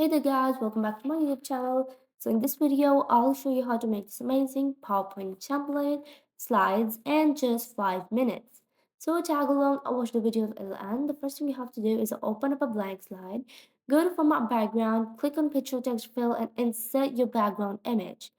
Hey there guys, welcome back to my YouTube channel. So in this video, I'll show you how to make this amazing PowerPoint template slides in just 5 minutes. So tag along and watch the video till the end. The first thing you have to do is open up a blank slide, go to format background, click on picture text fill and insert your background image.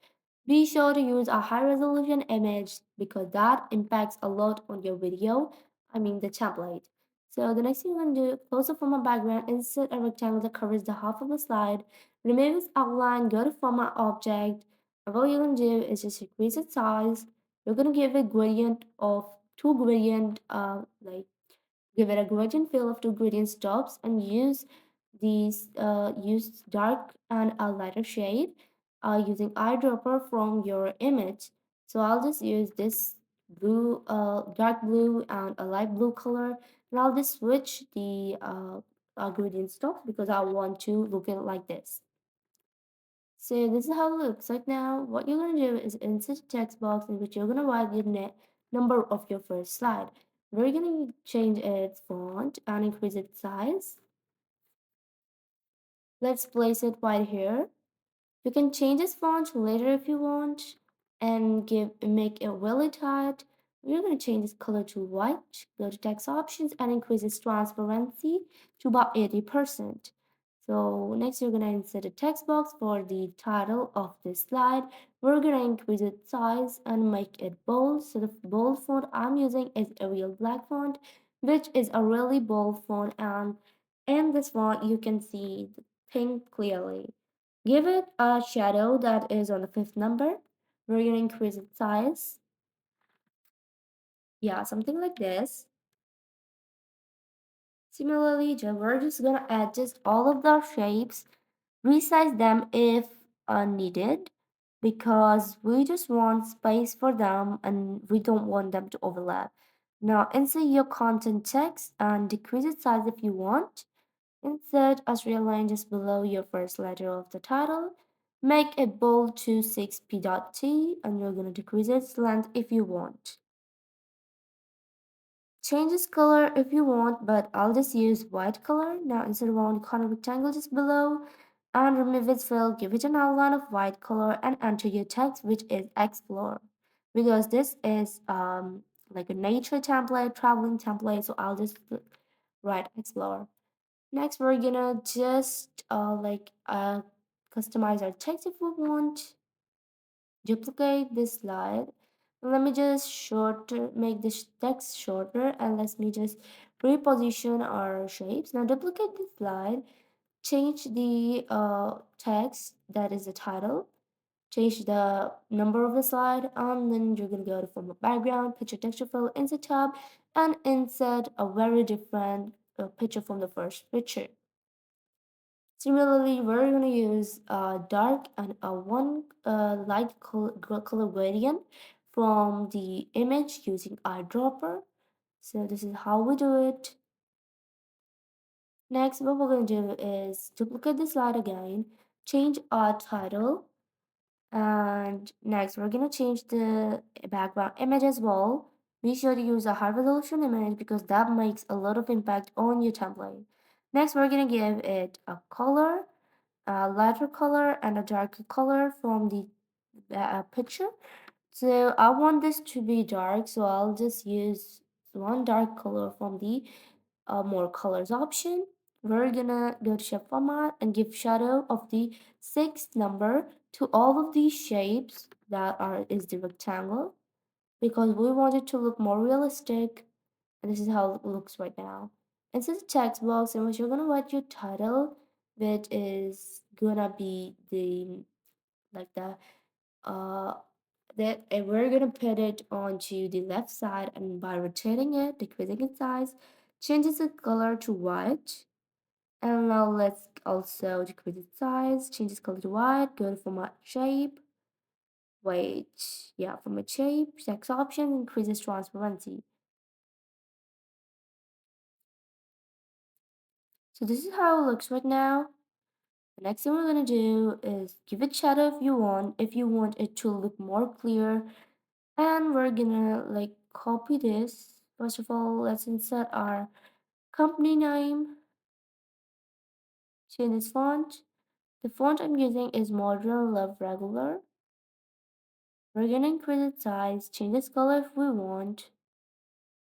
Be sure to use a high resolution image because that impacts a lot on your video, the template. So the next thing you're going to do, close the format background, insert a rectangle that covers the half of the slide, remove its outline, go to format object, and what you're going to do is just increase its size. You're going to give a gradient of two gradient, give it a gradient fill of two gradient stops and use dark and a lighter shade using eyedropper from your image. So I'll just use this blue, dark blue and a light blue color, and I'll just switch the gradient stops because I want to look at it like this. So this is how it looks like now. What you're going to do is insert a text box in which you're going to write the number of your first slide. We're going to change its font and increase its size. Let's place it right here. You can change this font later if you want and make it really tight. We're going to change this color to white. Go to text options and increase its transparency to about 80%. So next you're going to insert a text box for the title of this slide. We're going to increase its size and make it bold. So the bold font I'm using is Arial Black font, which is a really bold font, and in this font you can see the thing clearly. Give it a shadow that is on the fifth number. We're going to increase its size. Yeah, something like this. Similarly, we're just going to adjust all of the shapes, resize them if needed, because we just want space for them and we don't want them to overlap. Now insert your content text and decrease its size if you want. Insert a straight line just below your first letter of the title. Make it bold to 6p.t and you're going to decrease its length if you want. Change its color if you want, but I'll just use white color. Now insert a round corner rectangle just below and remove its fill. Give it an outline of white color and enter your text, which is explore. Because this is like a nature template, traveling template, so I'll just write explore. Next, we're gonna just customize our text if we want. Duplicate this slide. Let me just make this text shorter, and let me just reposition our shapes. Now duplicate this slide. Change the text that is the title. Change the number of the slide, and then you're gonna go to format background, picture texture fill, insert tab, and insert a very different picture from the first picture. Similarly, we're going to use a dark and a one light color gradient from the image using eyedropper. So this is how we do it. Next, what we're going to do is duplicate the slide again, change our title, and next we're going to change the background image as well. Be sure to use a high resolution image because that makes a lot of impact on your template. Next, we're going to give it a color, a lighter color and a darker color from the picture. So I want this to be dark, so I'll just use one dark color from the more colors option. We're gonna go to shape format and give shadow of the sixth number to all of these shapes that is the rectangle because we want it to look more realistic, and this is how it looks right now. Insert the text box in which you're gonna write your title, which is gonna be the like the uh that and we're gonna put it onto the left side, and by rotating it, decreasing its size, changes the color to white. And now let's also decrease its size, change its color to white, go to format shape, wait, yeah, format shape, text option, increases transparency. So this is how it looks right now. The next thing we're gonna do is give it shadow if you want it to look more clear. And we're gonna copy this. First of all, let's insert our company name, change this font, The font I'm using is Modern Love Regular. We're gonna increase its size, change its color if we want.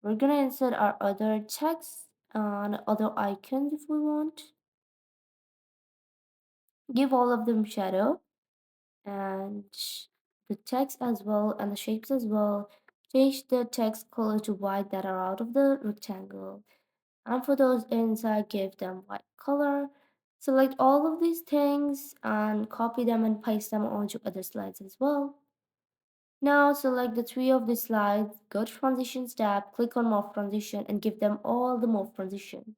We're gonna insert our other text and other icons if we want. Give all of them shadow and the text as well and the shapes as well. Change the text color to white that are out of the rectangle. And for those inside, give them white color. Select all of these things and copy them and paste them onto other slides as well. Now select the three of the slides, go to Transitions tab, click on Morph Transition and give them all the Morph Transition.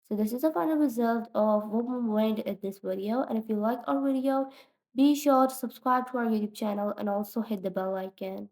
So this is the final result of what we made in this video, and if you like our video, be sure to subscribe to our YouTube channel and also hit the bell icon.